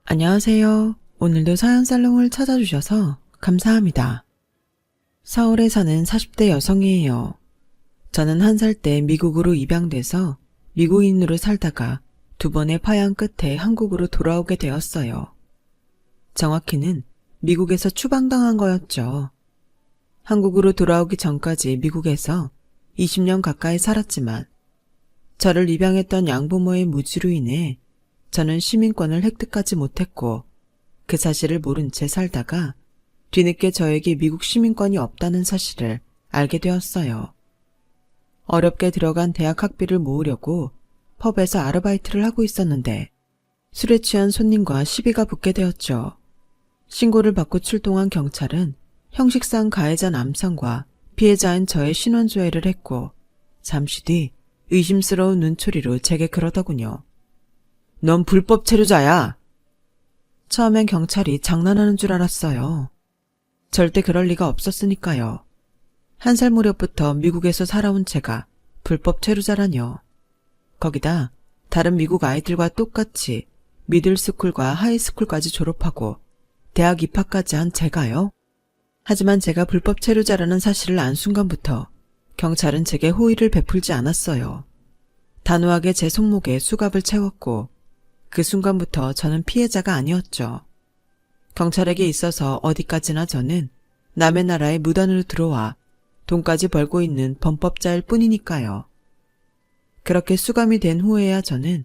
안녕하세요. 오늘도 사연살롱을 찾아주셔서 감사합니다. 서울에 사는 40대 여성이에요. 저는 1살 때 미국으로 입양돼서 미국인으로 살다가 2번의 파양 끝에 한국으로 돌아오게 되었어요. 정확히는 미국에서 추방당한 거였죠. 한국으로 돌아오기 전까지 미국에서 20년 가까이 살았지만 저를 입양했던 양부모의 무지로 인해 저는 시민권을 획득하지 못했고 그 사실을 모른 채 살다가 뒤늦게 저에게 미국 시민권이 없다는 사실을 알게 되었어요. 어렵게 들어간 대학 학비를 모으려고 펍에서 아르바이트를 하고 있었는데 술에 취한 손님과 시비가 붙게 되었죠. 신고를 받고 출동한 경찰은 형식상 가해자 남성과 피해자인 저의 신원조회를 했고 잠시 뒤 의심스러운 눈초리로 제게 그러더군요. 넌 불법 체류자야. 처음엔 경찰이 장난하는 줄 알았어요. 절대 그럴 리가 없었으니까요. 1살 무렵부터 미국에서 살아온 제가 불법 체류자라뇨. 거기다 다른 미국 아이들과 똑같이 미들스쿨과 하이스쿨까지 졸업하고 대학 입학까지 한 제가요? 하지만 제가 불법 체류자라는 사실을 안 순간부터 경찰은 제게 호의를 베풀지 않았어요. 단호하게 제 손목에 수갑을 채웠고 그 순간부터 저는 피해자가 아니었죠. 경찰에게 있어서 어디까지나 저는 남의 나라에 무단으로 들어와 돈까지 벌고 있는 범법자일 뿐이니까요. 그렇게 수감이 된 후에야 저는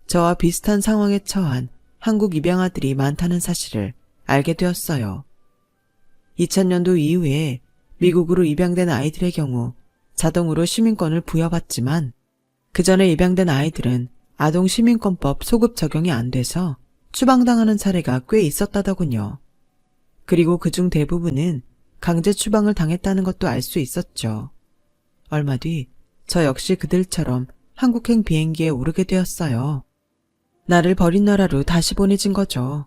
저와 비슷한 상황에 처한 한국 입양아들이 많다는 사실을 알게 되었어요. 2000년도 이후에 미국으로 입양된 아이들의 경우 자동으로 시민권을 부여받지만 그 전에 입양된 아이들은 아동시민권법 소급 적용이 안 돼서 추방당하는 사례가 꽤 있었다더군요. 그리고 그중 대부분은 강제 추방을 당했다는 것도 알 수 있었죠. 얼마 뒤 저 역시 그들처럼 한국행 비행기에 오르게 되었어요. 나를 버린 나라로 다시 보내진 거죠.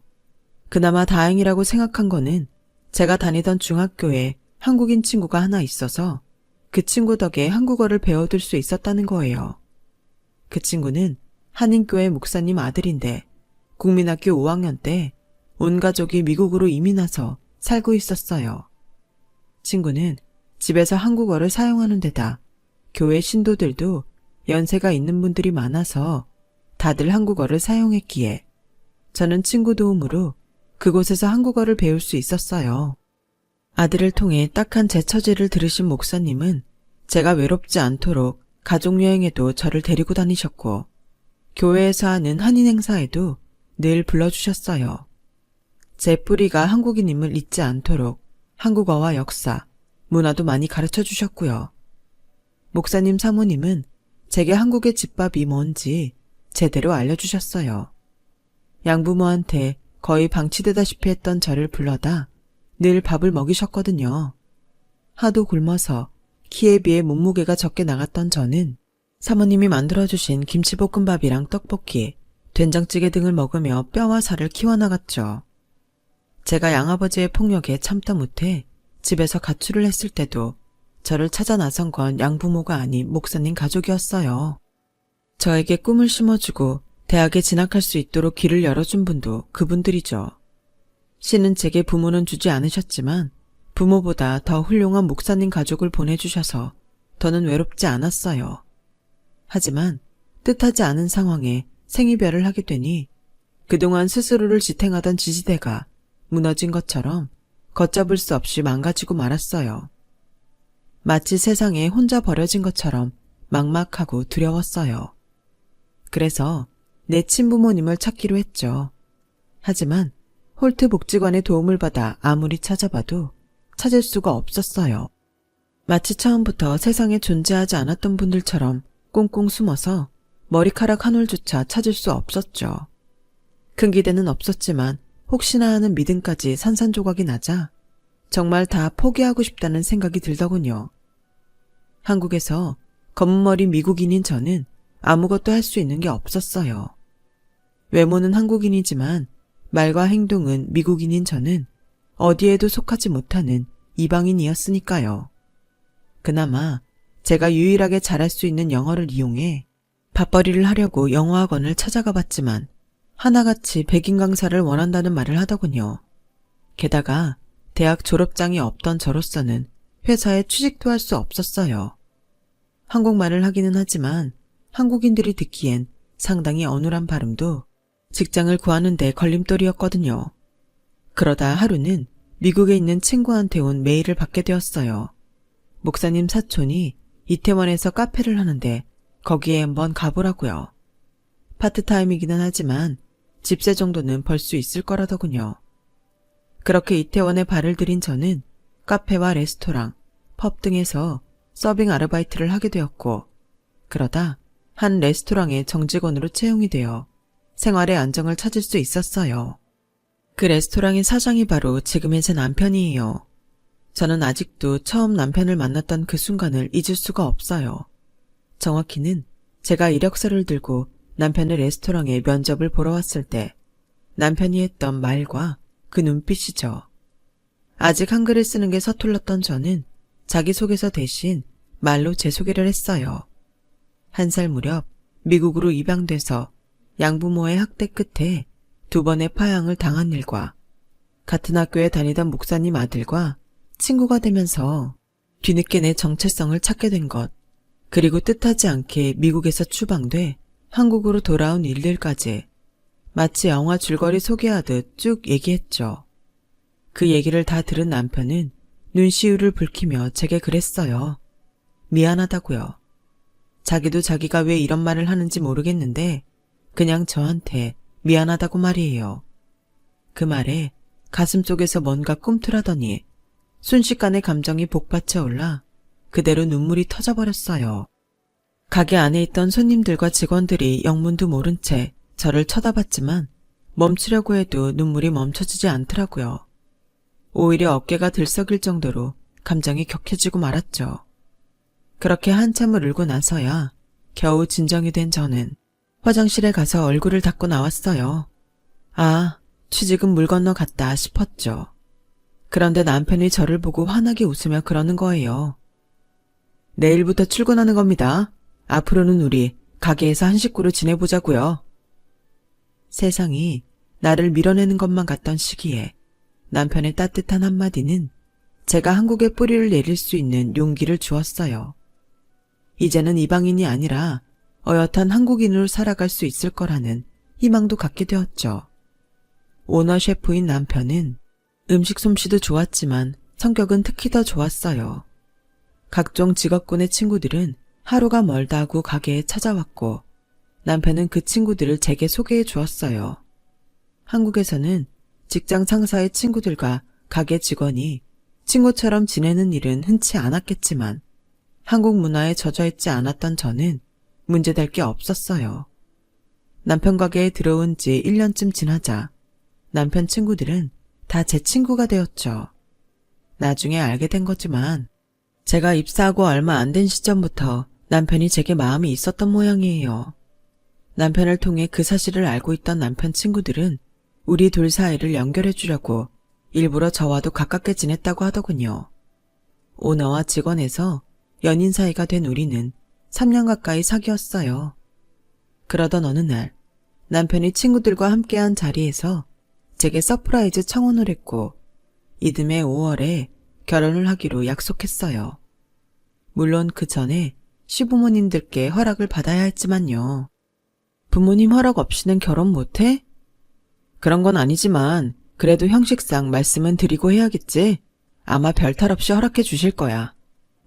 그나마 다행이라고 생각한 거는 제가 다니던 중학교에 한국인 친구가 하나 있어서 그 친구 덕에 한국어를 배워둘 수 있었다는 거예요. 그 친구는 한인교회 목사님 아들인데 국민학교 5학년 때 온 가족이 미국으로 이민 와서 살고 있었어요. 친구는 집에서 한국어를 사용하는 데다 교회 신도들도 연세가 있는 분들이 많아서 다들 한국어를 사용했기에 저는 친구 도움으로 그곳에서 한국어를 배울 수 있었어요. 아들을 통해 딱한 제 처지를 들으신 목사님은 제가 외롭지 않도록 가족여행에도 저를 데리고 다니셨고 교회에서 하는 한인 행사에도 늘 불러주셨어요. 제 뿌리가 한국인임을 잊지 않도록 한국어와 역사, 문화도 많이 가르쳐 주셨고요. 목사님 사모님은 제게 한국의 집밥이 뭔지 제대로 알려주셨어요. 양부모한테 거의 방치되다시피 했던 저를 불러다 늘 밥을 먹이셨거든요. 하도 굶어서 키에 비해 몸무게가 적게 나갔던 저는 사모님이 만들어주신 김치볶음밥이랑 떡볶이, 된장찌개 등을 먹으며 뼈와 살을 키워나갔죠. 제가 양아버지의 폭력에 참다 못해 집에서 가출을 했을 때도 저를 찾아 나선 건 양부모가 아닌 목사님 가족이었어요. 저에게 꿈을 심어주고 대학에 진학할 수 있도록 길을 열어준 분도 그분들이죠. 신은 제게 부모는 주지 않으셨지만 부모보다 더 훌륭한 목사님 가족을 보내주셔서 더는 외롭지 않았어요. 하지만 뜻하지 않은 상황에 생이별을 하게 되니 그동안 스스로를 지탱하던 지지대가 무너진 것처럼 걷잡을 수 없이 망가지고 말았어요. 마치 세상에 혼자 버려진 것처럼 막막하고 두려웠어요. 그래서 내 친부모님을 찾기로 했죠. 하지만 홀트 복지관의 도움을 받아 아무리 찾아봐도 찾을 수가 없었어요. 마치 처음부터 세상에 존재하지 않았던 분들처럼 꽁꽁 숨어서 머리카락 한 올조차 찾을 수 없었죠. 큰 기대는 없었지만 혹시나 하는 믿음까지 산산조각이 나자 정말 다 포기하고 싶다는 생각이 들더군요. 한국에서 검은머리 미국인인 저는 아무것도 할 수 있는 게 없었어요. 외모는 한국인이지만 말과 행동은 미국인인 저는 어디에도 속하지 못하는 이방인이었으니까요. 그나마 제가 유일하게 잘할 수 있는 영어를 이용해 밥벌이를 하려고 영어학원을 찾아가 봤지만 하나같이 백인 강사를 원한다는 말을 하더군요. 게다가 대학 졸업장이 없던 저로서는 회사에 취직도 할 수 없었어요. 한국말을 하기는 하지만 한국인들이 듣기엔 상당히 어눌한 발음도 직장을 구하는 데 걸림돌이었거든요. 그러다 하루는 미국에 있는 친구한테 온 메일을 받게 되었어요. 목사님 사촌이 이태원에서 카페를 하는데 거기에 한번 가보라고요. 파트타임이기는 하지만 집세 정도는 벌 수 있을 거라더군요. 그렇게 이태원에 발을 들인 저는 카페와 레스토랑, 펍 등에서 서빙 아르바이트를 하게 되었고, 그러다 한 레스토랑의 정직원으로 채용이 되어 생활의 안정을 찾을 수 있었어요. 그 레스토랑의 사장이 바로 지금의 제 남편이에요. 저는 아직도 처음 남편을 만났던 그 순간을 잊을 수가 없어요. 정확히는 제가 이력서를 들고 남편의 레스토랑에 면접을 보러 왔을 때 남편이 했던 말과 그 눈빛이죠. 아직 한글을 쓰는 게 서툴렀던 저는 자기소개서 대신 말로 제 소개를 했어요. 1살 무렵 미국으로 입양돼서 양부모의 학대 끝에 2번의 파양을 당한 일과 같은 학교에 다니던 목사님 아들과 친구가 되면서 뒤늦게 내 정체성을 찾게 된 것, 그리고 뜻하지 않게 미국에서 추방돼 한국으로 돌아온 일들까지 마치 영화 줄거리 소개하듯 쭉 얘기했죠. 그 얘기를 다 들은 남편은 눈시울을 붉히며 제게 그랬어요. 미안하다고요. 자기도 자기가 왜 이런 말을 하는지 모르겠는데 그냥 저한테 미안하다고 말이에요. 그 말에 가슴 속에서 뭔가 꿈틀하더니 순식간에 감정이 복받쳐 올라 그대로 눈물이 터져버렸어요. 가게 안에 있던 손님들과 직원들이 영문도 모른 채 저를 쳐다봤지만 멈추려고 해도 눈물이 멈춰지지 않더라고요. 오히려 어깨가 들썩일 정도로 감정이 격해지고 말았죠. 그렇게 한참을 울고 나서야 겨우 진정이 된 저는 화장실에 가서 얼굴을 닦고 나왔어요. 아, 취직은 물 건너 갔다 싶었죠. 그런데 남편이 저를 보고 환하게 웃으며 그러는 거예요. 내일부터 출근하는 겁니다. 앞으로는 우리 가게에서 한 식구로 지내보자고요. 세상이 나를 밀어내는 것만 같던 시기에 남편의 따뜻한 한마디는 제가 한국에 뿌리를 내릴 수 있는 용기를 주었어요. 이제는 이방인이 아니라 어엿한 한국인으로 살아갈 수 있을 거라는 희망도 갖게 되었죠. 오너 셰프인 남편은 음식 솜씨도 좋았지만 성격은 특히 더 좋았어요. 각종 직업군의 친구들은 하루가 멀다 하고 가게에 찾아왔고 남편은 그 친구들을 제게 소개해 주었어요. 한국에서는 직장 상사의 친구들과 가게 직원이 친구처럼 지내는 일은 흔치 않았겠지만 한국 문화에 젖어있지 않았던 저는 문제될 게 없었어요. 남편 가게에 들어온 지 1년쯤 지나자 남편 친구들은 다 제 친구가 되었죠. 나중에 알게 된 거지만 제가 입사하고 얼마 안 된 시점부터 남편이 제게 마음이 있었던 모양이에요. 남편을 통해 그 사실을 알고 있던 남편 친구들은 우리 둘 사이를 연결해 주려고 일부러 저와도 가깝게 지냈다고 하더군요. 오너와 직원에서 연인 사이가 된 우리는 3년 가까이 사귀었어요. 그러던 어느 날 남편이 친구들과 함께한 자리에서 제게 서프라이즈 청혼을 했고 이듬해 5월에 결혼을 하기로 약속했어요. 물론 그 전에 시부모님들께 허락을 받아야 했지만요. 부모님 허락 없이는 결혼 못해? 그런 건 아니지만 그래도 형식상 말씀은 드리고 해야겠지. 아마 별탈 없이 허락해 주실 거야.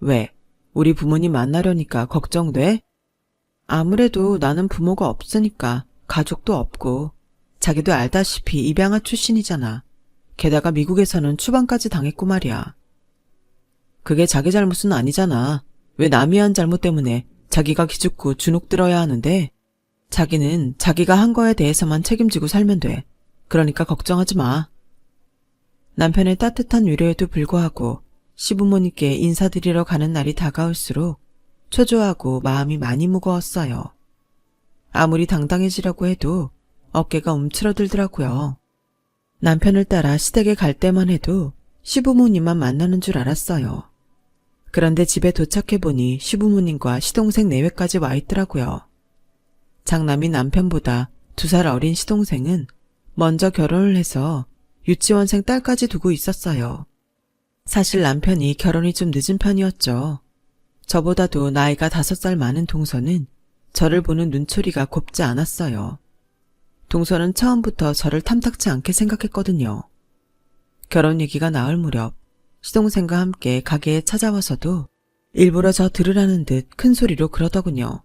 왜? 우리 부모님 만나려니까 걱정돼? 아무래도 나는 부모가 없으니까 가족도 없고 자기도 알다시피 입양아 출신이잖아. 게다가 미국에서는 추방까지 당했고 말이야. 그게 자기 잘못은 아니잖아. 왜 남이 한 잘못 때문에 자기가 기죽고 주눅 들어야 하는데 자기는 자기가 한 거에 대해서만 책임지고 살면 돼. 그러니까 걱정하지 마. 남편의 따뜻한 위로에도 불구하고 시부모님께 인사드리러 가는 날이 다가올수록 초조하고 마음이 많이 무거웠어요. 아무리 당당해지려고 해도 어깨가 움츠러들더라고요. 남편을 따라 시댁에 갈 때만 해도 시부모님만 만나는 줄 알았어요. 그런데 집에 도착해보니 시부모님과 시동생 내외까지 와 있더라고요. 장남이 남편보다 2살 어린 시동생은 먼저 결혼을 해서 유치원생 딸까지 두고 있었어요. 사실 남편이 결혼이 좀 늦은 편이었죠. 저보다도 나이가 5살 많은 동서는 저를 보는 눈초리가 곱지 않았어요. 동서는 처음부터 저를 탐탁치 않게 생각했거든요. 결혼 얘기가 나올 무렵 시동생과 함께 가게에 찾아와서도 일부러 저 들으라는 듯 큰 소리로 그러더군요.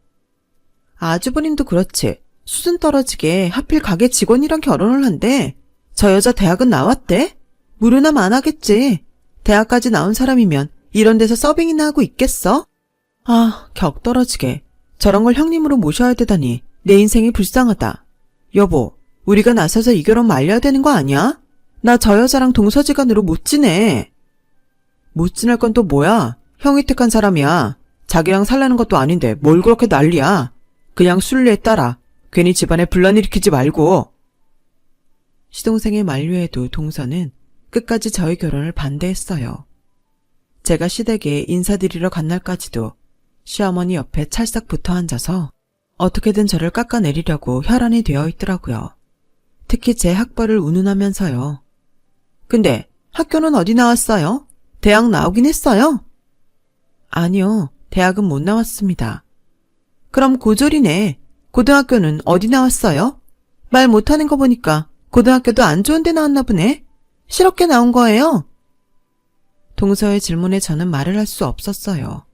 아주버님도 그렇지. 수준 떨어지게 하필 가게 직원이랑 결혼을 한대. 저 여자 대학은 나왔대? 무료남 안 하겠지. 대학까지 나온 사람이면 이런 데서 서빙이나 하고 있겠어? 아, 격 떨어지게. 저런 걸 형님으로 모셔야 되다니 내 인생이 불쌍하다. 여보, 우리가 나서서 이 결혼 말려야 되는 거 아니야? 나 저 여자랑 동서지간으로 못 지내. 못 지낼 건 또 뭐야? 형이 택한 사람이야. 자기랑 살라는 것도 아닌데 뭘 그렇게 난리야. 그냥 순리에 따라 괜히 집안에 분란 일으키지 말고. 시동생의 만류에도 동서는 끝까지 저희 결혼을 반대했어요. 제가 시댁에 인사드리러 간 날까지도 시어머니 옆에 찰싹 붙어 앉아서 어떻게든 저를 깎아내리려고 혈안이 되어 있더라고요. 특히 제 학벌을 운운하면서요. 근데 학교는 어디 나왔어요? 대학 나오긴 했어요? 아니요, 대학은 못 나왔습니다. 그럼 고졸이네. 고등학교는 어디 나왔어요? 말 못하는 거 보니까 고등학교도 안 좋은 데 나왔나 보네. 실업계 나온 거예요? 동서의 질문에 저는 말을 할 수 없었어요.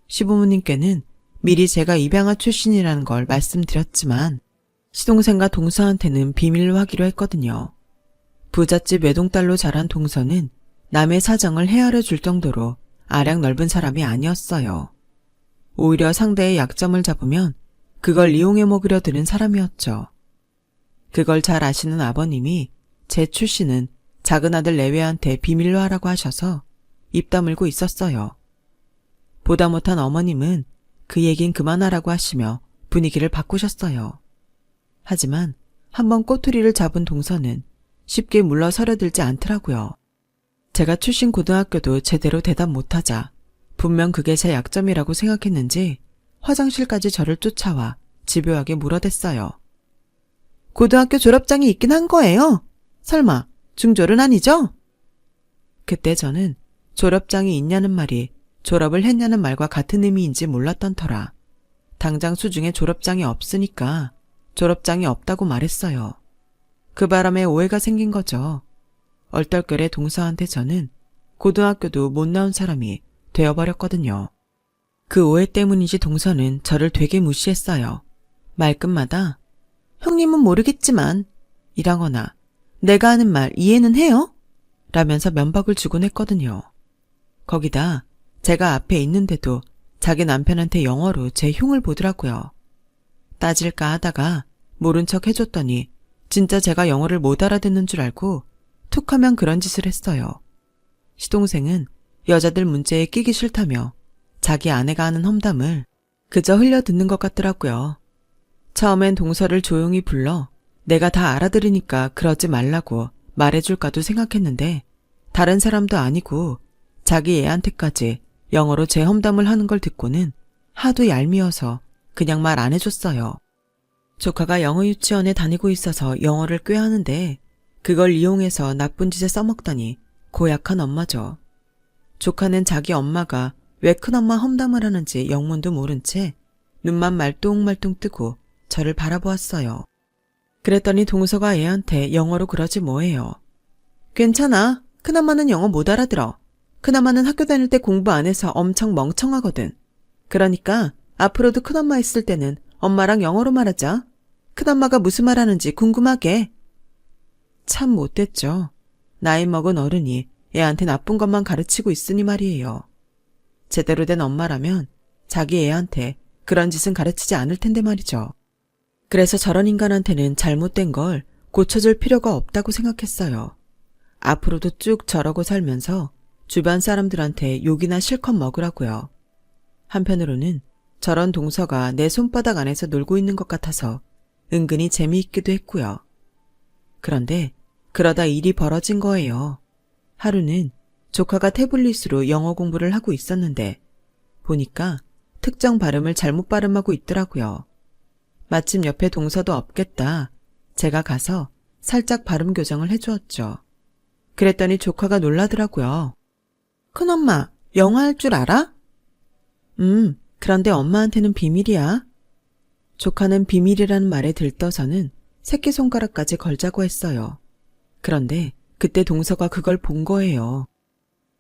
시부모님께는 미리 제가 입양아 출신이라는 걸 말씀드렸지만 시동생과 동서한테는 비밀로 하기로 했거든요. 부잣집 외동딸로 자란 동서는 남의 사정을 헤아려 줄 정도로 아량 넓은 사람이 아니었어요. 오히려 상대의 약점을 잡으면 그걸 이용해 먹으려 드는 사람이었죠. 그걸 잘 아시는 아버님이 제 출신은 작은 아들 내외한테 비밀로 하라고 하셔서 입 다물고 있었어요. 보다 못한 어머님은 그 얘긴 그만하라고 하시며 분위기를 바꾸셨어요. 하지만 한번 꼬투리를 잡은 동서는 쉽게 물러서려들지 않더라고요. 제가 출신 고등학교도 제대로 대답 못하자 분명 그게 제 약점이라고 생각했는지 화장실까지 저를 쫓아와 집요하게 물어댔어요. 고등학교 졸업장이 있긴 한 거예요? 설마 중졸은 아니죠? 그때 저는 졸업장이 있냐는 말이 졸업을 했냐는 말과 같은 의미인지 몰랐던 터라 당장 수중에 졸업장이 없으니까 졸업장이 없다고 말했어요. 그 바람에 오해가 생긴 거죠. 얼떨결에 동서한테 저는 고등학교도 못 나온 사람이 되어버렸거든요. 그 오해 때문인지 동서는 저를 되게 무시했어요. 말끝마다 형님은 모르겠지만 이라거나 내가 하는 말 이해는 해요? 라면서 면박을 주곤 했거든요. 거기다 제가 앞에 있는데도 자기 남편한테 영어로 제 흉을 보더라고요. 따질까 하다가 모른 척 해줬더니 진짜 제가 영어를 못 알아듣는 줄 알고 툭하면 그런 짓을 했어요. 시동생은 여자들 문제에 끼기 싫다며 자기 아내가 하는 험담을 그저 흘려듣는 것 같더라고요. 처음엔 동서를 조용히 불러 내가 다 알아들으니까 그러지 말라고 말해줄까도 생각했는데 다른 사람도 아니고 자기 애한테까지 영어로 제 험담을 하는 걸 듣고는 하도 얄미워서 그냥 말 안 해줬어요. 조카가 영어 유치원에 다니고 있어서 영어를 꽤 하는데 그걸 이용해서 나쁜 짓에 써먹다니 고약한 엄마죠. 조카는 자기 엄마가 왜 큰엄마 험담을 하는지 영문도 모른 채 눈만 말똥말똥 뜨고 저를 바라보았어요. 그랬더니 동서가 애한테 영어로 그러지 뭐해요. 괜찮아. 큰엄마는 영어 못 알아들어. 큰엄마는 학교 다닐 때 공부 안 해서 엄청 멍청하거든. 그러니까 앞으로도 큰엄마 있을 때는 엄마랑 영어로 말하자. 큰엄마가 무슨 말 하는지 궁금하게. 참 못됐죠. 나이 먹은 어른이 애한테 나쁜 것만 가르치고 있으니 말이에요. 제대로 된 엄마라면 자기 애한테 그런 짓은 가르치지 않을 텐데 말이죠. 그래서 저런 인간한테는 잘못된 걸 고쳐줄 필요가 없다고 생각했어요. 앞으로도 쭉 저러고 살면서 주변 사람들한테 욕이나 실컷 먹으라고요. 한편으로는 저런 동서가 내 손바닥 안에서 놀고 있는 것 같아서 은근히 재미있기도 했고요. 그런데 그러다 일이 벌어진 거예요. 하루는 조카가 태블릿으로 영어 공부를 하고 있었는데 보니까 특정 발음을 잘못 발음하고 있더라고요. 마침 옆에 동서도 없겠다 제가 가서 살짝 발음 교정을 해주었죠. 그랬더니 조카가 놀라더라고요. 큰엄마, 영어 할 줄 알아? 그런데 엄마한테는 비밀이야. 조카는 비밀이라는 말에 들떠서는 새끼손가락까지 걸자고 했어요. 그런데 그때 동서가 그걸 본 거예요.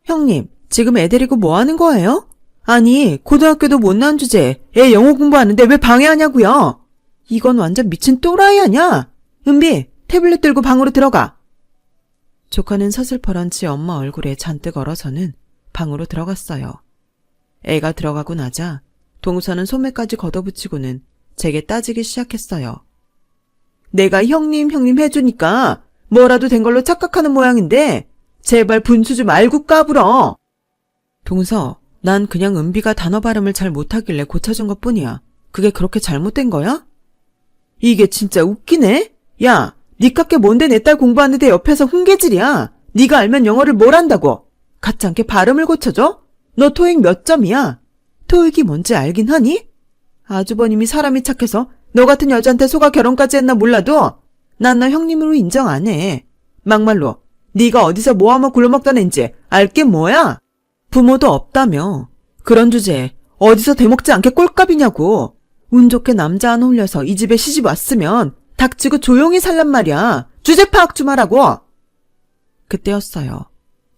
형님, 지금 애 데리고 뭐 하는 거예요? 아니, 고등학교도 못 나온 주제에 애 영어 공부하는데 왜 방해하냐고요? 이건 완전 미친 또라이 아냐? 은비, 태블릿 들고 방으로 들어가. 조카는 서슬퍼런치 엄마 얼굴에 잔뜩 얼어서는 방으로 들어갔어요. 애가 들어가고 나자 동서는 소매까지 걷어붙이고는 제게 따지기 시작했어요. 내가 형님 해주니까 뭐라도 된 걸로 착각하는 모양인데 제발 분수 좀 알고 까불어. 동서, 난 그냥 은비가 단어 발음을 잘 못하길래 고쳐준 것뿐이야. 그게 그렇게 잘못된 거야? 이게 진짜 웃기네? 야, 니깎게 뭔데 내 딸 공부하는데 옆에서 훈계질이야. 네가 알면 영어를 뭘 한다고. 가짜않게 발음을 고쳐줘? 너 토익 몇 점이야? 토익이 뭔지 알긴 하니? 아주버님이 사람이 착해서 너 같은 여자한테 속아 결혼까지 했나 몰라도 난 너 형님으로 인정 안 해. 막말로 네가 어디서 모아먹 굴러먹던 앤지 알게 뭐야? 부모도 없다며. 그런 주제에 어디서 대먹지 않게 꼴값이냐고. 운 좋게 남자 안 홀려서 이 집에 시집 왔으면 닥치고 조용히 살란 말이야. 주제 파악 좀 하라고. 그때였어요.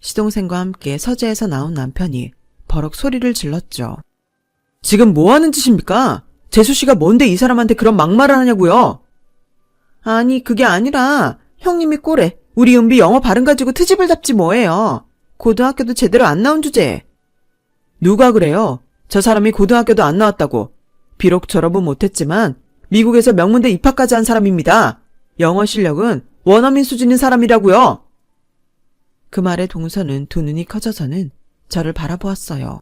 시동생과 함께 서재에서 나온 남편이 버럭 소리를 질렀죠. 지금 뭐 하는 짓입니까? 재수씨가 뭔데 이 사람한테 그런 막말을 하냐고요? 아니, 그게 아니라 형님이 꼴에 우리 은비 영어 발음 가지고 트집을 잡지 뭐예요. 고등학교도 제대로 안 나온 주제에. 누가 그래요? 저 사람이 고등학교도 안 나왔다고. 비록 졸업은 못했지만 미국에서 명문대 입학까지 한 사람입니다. 영어 실력은 원어민 수준인 사람이라고요. 그 말에 동서는 두 눈이 커져서는 저를 바라보았어요.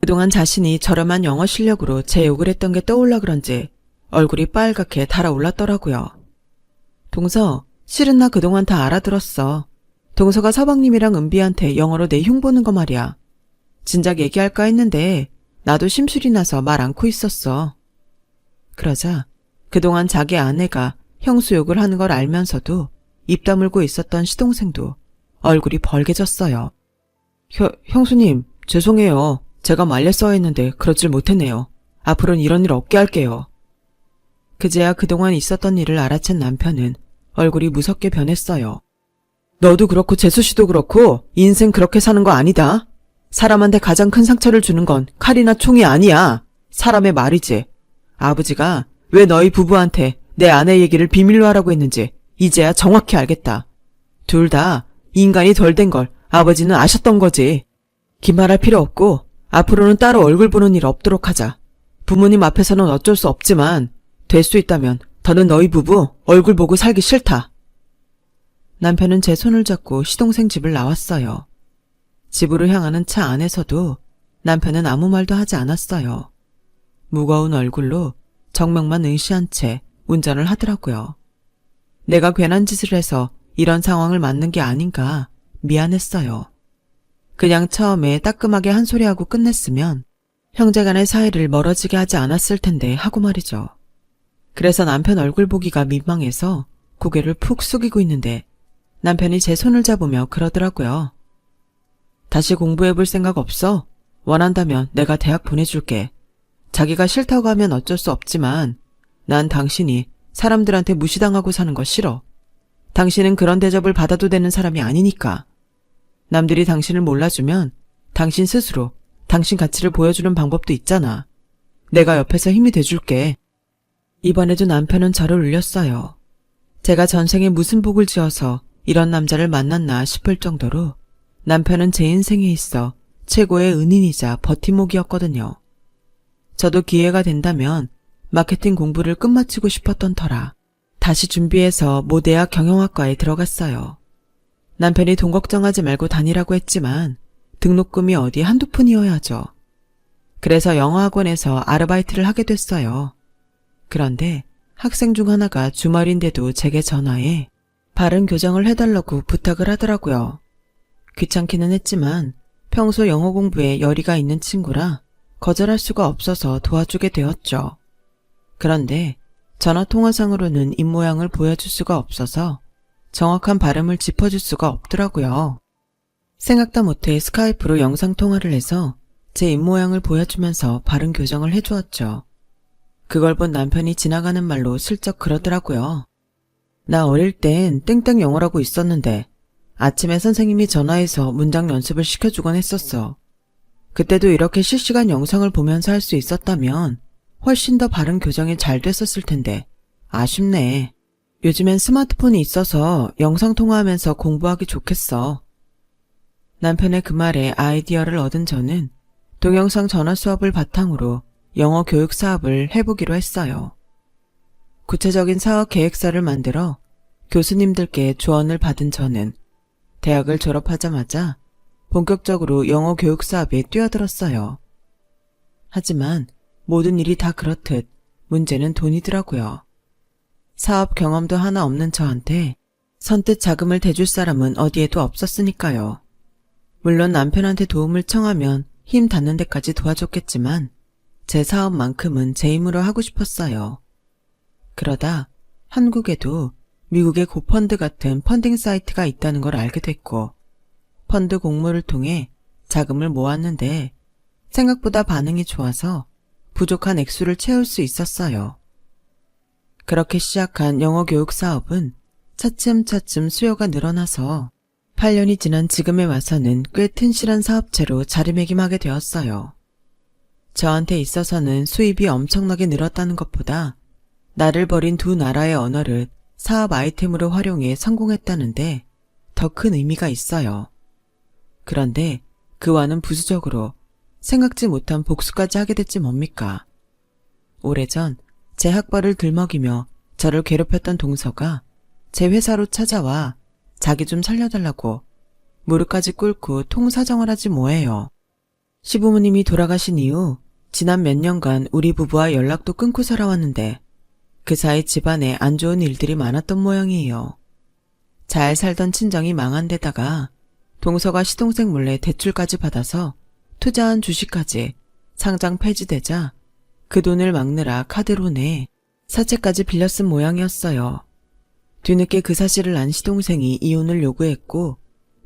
그동안 자신이 저렴한 영어 실력으로 제 욕을 했던 게 떠올라 그런지 얼굴이 빨갛게 달아올랐더라고요. 동서, 실은 나 그동안 다 알아들었어. 동서가 서방님이랑 은비한테 영어로 내 흉보는 거 말이야. 진작 얘기할까 했는데 나도 심술이 나서 말 않고 있었어. 그러자 그동안 자기 아내가 형수 욕을 하는 걸 알면서도 입 다물고 있었던 시동생도 얼굴이 벌개졌어요. 형수님, 죄송해요. 제가 말렸어야 했는데 그러질 못했네요. 앞으로는 이런 일 없게 할게요. 그제야 그동안 있었던 일을 알아챈 남편은 얼굴이 무섭게 변했어요. 너도 그렇고 재수씨도 그렇고 인생 그렇게 사는 거 아니다. 사람한테 가장 큰 상처를 주는 건 칼이나 총이 아니야. 사람의 말이지. 아버지가 왜 너희 부부한테 내 아내 얘기를 비밀로 하라고 했는지 이제야 정확히 알겠다. 둘 다 인간이 덜 된 걸 아버지는 아셨던 거지. 기말할 필요 없고 앞으로는 따로 얼굴 보는 일 없도록 하자. 부모님 앞에서는 어쩔 수 없지만 될 수 있다면 더는 너희 부부 얼굴 보고 살기 싫다. 남편은 제 손을 잡고 시동생 집을 나왔어요. 집으로 향하는 차 안에서도 남편은 아무 말도 하지 않았어요. 무거운 얼굴로 정명만 의시한 채 운전을 하더라고요. 내가 괜한 짓을 해서 이런 상황을 맞는 게 아닌가 미안했어요. 그냥 처음에 따끔하게 한 소리하고 끝냈으면 형제간의 사이를 멀어지게 하지 않았을 텐데 하고 말이죠. 그래서 남편 얼굴 보기가 민망해서 고개를 푹 숙이고 있는데 남편이 제 손을 잡으며 그러더라고요. 다시 공부해볼 생각 없어? 원한다면 내가 대학 보내줄게. 자기가 싫다고 하면 어쩔 수 없지만 난 당신이 사람들한테 무시당하고 사는 거 싫어. 당신은 그런 대접을 받아도 되는 사람이 아니니까. 남들이 당신을 몰라주면 당신 스스로 당신 가치를 보여주는 방법도 있잖아. 내가 옆에서 힘이 돼줄게. 이번에도 남편은 저를 울렸어요. 제가 전생에 무슨 복을 지어서 이런 남자를 만났나 싶을 정도로 남편은 제 인생에 있어 최고의 은인이자 버팀목이었거든요. 저도 기회가 된다면 마케팅 공부를 끝마치고 싶었던 터라 다시 준비해서 모대학 경영학과에 들어갔어요. 남편이 돈 걱정하지 말고 다니라고 했지만 등록금이 어디 한두 푼이어야죠. 그래서 영어학원에서 아르바이트를 하게 됐어요. 그런데 학생 중 하나가 주말인데도 제게 전화해 발음 교정을 해달라고 부탁을 하더라고요. 귀찮기는 했지만 평소 영어 공부에 열의가 있는 친구라 거절할 수가 없어서 도와주게 되었죠. 그런데 전화통화상으로는 입모양을 보여줄 수가 없어서 정확한 발음을 짚어줄 수가 없더라고요. 생각도 못해 스카이프로 영상통화를 해서 제 입모양을 보여주면서 발음 교정을 해주었죠. 그걸 본 남편이 지나가는 말로 슬쩍 그러더라고요. 나 어릴 땐 땡땡 영어라고 있었는데 아침에 선생님이 전화해서 문장 연습을 시켜주곤 했었어. 그때도 이렇게 실시간 영상을 보면서 할 수 있었다면 훨씬 더 발음 교정이 잘 됐었을 텐데 아쉽네. 요즘엔 스마트폰이 있어서 영상통화하면서 공부하기 좋겠어. 남편의 그 말에 아이디어를 얻은 저는 동영상 전화 수업을 바탕으로 영어 교육 사업을 해보기로 했어요. 구체적인 사업 계획서를 만들어 교수님들께 조언을 받은 저는 대학을 졸업하자마자 본격적으로 영어 교육 사업에 뛰어들었어요. 하지만 모든 일이 다 그렇듯 문제는 돈이더라고요. 사업 경험도 하나 없는 저한테 선뜻 자금을 대줄 사람은 어디에도 없었으니까요. 물론 남편한테 도움을 청하면 힘 닿는 데까지 도와줬겠지만 제 사업만큼은 제 힘으로 하고 싶었어요. 그러다 한국에도 미국의 고펀드 같은 펀딩 사이트가 있다는 걸 알게 됐고 펀드 공모를 통해 자금을 모았는데 생각보다 반응이 좋아서 부족한 액수를 채울 수 있었어요. 그렇게 시작한 영어 교육 사업은 차츰차츰 수요가 늘어나서 8년이 지난 지금에 와서는 꽤 튼실한 사업체로 자리매김하게 되었어요. 저한테 있어서는 수입이 엄청나게 늘었다는 것보다 나를 버린 두 나라의 언어를 사업 아이템으로 활용해 성공했다는데 더 큰 의미가 있어요. 그런데 그와는 부수적으로 생각지 못한 복수까지 하게 됐지 뭡니까? 오래전 제 학벌을 들먹이며 저를 괴롭혔던 동서가 제 회사로 찾아와 자기 좀 살려달라고 무릎까지 꿇고 통사정을 하지 뭐예요. 시부모님이 돌아가신 이후 지난 몇 년간 우리 부부와 연락도 끊고 살아왔는데 그 사이 집안에 안 좋은 일들이 많았던 모양이에요. 잘 살던 친정이 망한 데다가 동서가 시동생 몰래 대출까지 받아서 투자한 주식까지 상장 폐지되자 그 돈을 막느라 카드로 내 사채까지 빌려 쓴 모양이었어요. 뒤늦게 그 사실을 안 시동생이 이혼을 요구했고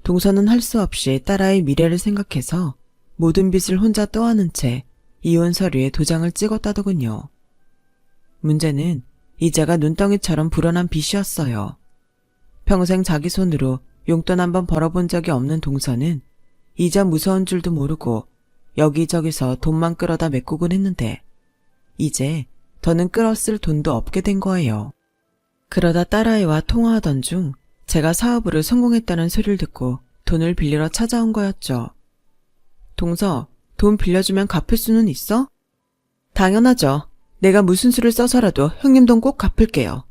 동서는 할 수 없이 딸아이 미래를 생각해서 모든 빚을 혼자 떠안은 채 이혼 서류에 도장을 찍었다더군요. 문제는 이자가 눈덩이처럼 불어난 빚이었어요. 평생 자기 손으로 용돈 한번 벌어본 적이 없는 동서는 이자 무서운 줄도 모르고 여기저기서 돈만 끌어다 메꾸곤 했는데 이제 더는 끌었을 돈도 없게 된 거예요. 그러다 딸아이와 통화하던 중 제가 사업으로 성공했다는 소리를 듣고 돈을 빌리러 찾아온 거였죠. 동서, 돈 빌려주면 갚을 수는 있어? 당연하죠. 내가 무슨 수를 써서라도 형님 돈 꼭 갚을게요.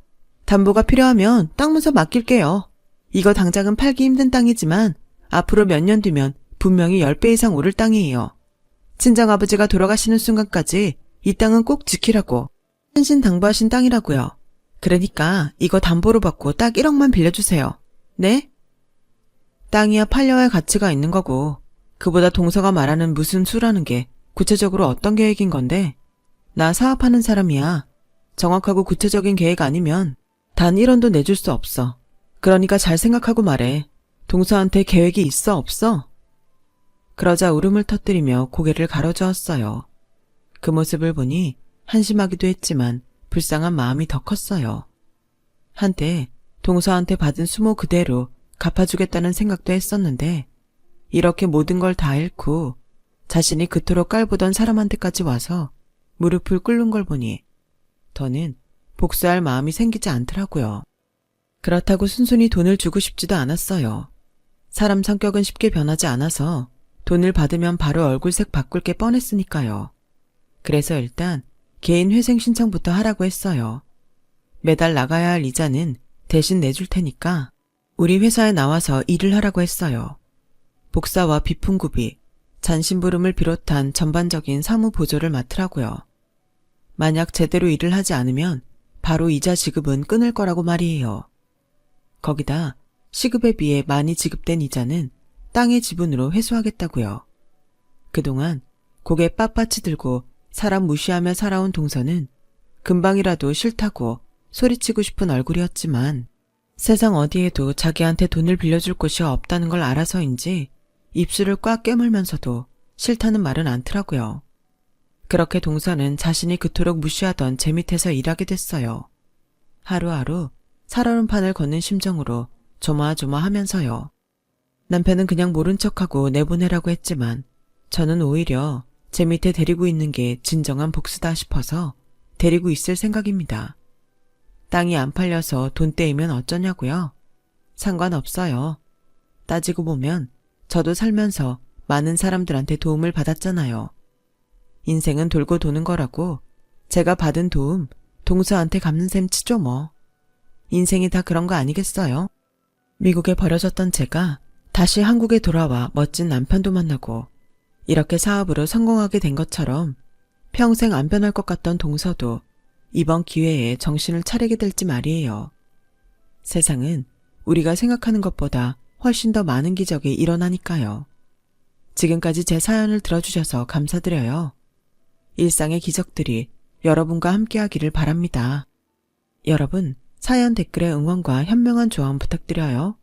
담보가 필요하면 땅 문서 맡길게요. 이거 당장은 팔기 힘든 땅이지만 앞으로 몇 년 뒤면 분명히 10배 이상 오를 땅이에요. 친정아버지가 돌아가시는 순간까지 이 땅은 꼭 지키라고 신신당부하신 땅이라고요. 그러니까 이거 담보로 받고 딱 1억만 빌려주세요. 네? 땅이야 팔려야 할 가치가 있는 거고 그보다 동서가 말하는 무슨 수라는 게 구체적으로 어떤 계획인 건데 나 사업하는 사람이야. 정확하고 구체적인 계획 아니면 단 1원도 내줄 수 없어. 그러니까 잘 생각하고 말해. 동서한테 계획이 있어 없어? 그러자 울음을 터뜨리며 고개를 가로저었어요. 그 모습을 보니 한심하기도 했지만 불쌍한 마음이 더 컸어요. 한때 동서한테 받은 수모 그대로 갚아주겠다는 생각도 했었는데 이렇게 모든 걸 다 잃고 자신이 그토록 깔보던 사람한테까지 와서 무릎을 꿇는 걸 보니 더는 복수할 마음이 생기지 않더라고요. 그렇다고 순순히 돈을 주고 싶지도 않았어요. 사람 성격은 쉽게 변하지 않아서 돈을 받으면 바로 얼굴색 바꿀 게 뻔했으니까요. 그래서 일단 개인 회생 신청부터 하라고 했어요. 매달 나가야 할 이자는 대신 내줄 테니까 우리 회사에 나와서 일을 하라고 했어요. 복사와 비품구비, 잔심부름을 비롯한 전반적인 사무 보조를 맡으라고요. 만약 제대로 일을 하지 않으면 바로 이자 지급은 끊을 거라고 말이에요. 거기다 시급에 비해 많이 지급된 이자는 땅의 지분으로 회수하겠다고요. 그동안 고개 빳빳이 들고 사람 무시하며 살아온 동서는 금방이라도 싫다고 소리치고 싶은 얼굴이었지만 세상 어디에도 자기한테 돈을 빌려줄 곳이 없다는 걸 알아서인지 입술을 꽉 깨물면서도 싫다는 말은 않더라고요. 그렇게 동서는 자신이 그토록 무시하던 제 밑에서 일하게 됐어요. 하루하루 살얼음판을 걷는 심정으로 조마조마하면서요. 남편은 그냥 모른 척하고 내보내라고 했지만 저는 오히려 제 밑에 데리고 있는 게 진정한 복수다 싶어서 데리고 있을 생각입니다. 땅이 안 팔려서 돈 떼이면 어쩌냐고요? 상관없어요. 따지고 보면 저도 살면서 많은 사람들한테 도움을 받았잖아요. 인생은 돌고 도는 거라고 제가 받은 도움 동서한테 갚는 셈 치죠 뭐. 인생이 다 그런 거 아니겠어요? 미국에 버려졌던 제가 다시 한국에 돌아와 멋진 남편도 만나고 이렇게 사업으로 성공하게 된 것처럼 평생 안 변할 것 같던 동서도 이번 기회에 정신을 차리게 될지 말이에요. 세상은 우리가 생각하는 것보다 훨씬 더 많은 기적이 일어나니까요. 지금까지 제 사연을 들어주셔서 감사드려요. 일상의 기적들이 여러분과 함께하기를 바랍니다. 여러분, 사연 댓글에 응원과 현명한 조언 부탁드려요.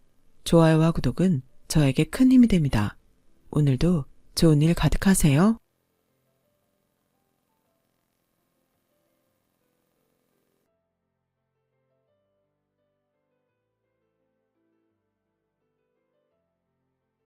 좋아요와 구독은 저에게 큰 힘이 됩니다. 오늘도 좋은 일 가득하세요.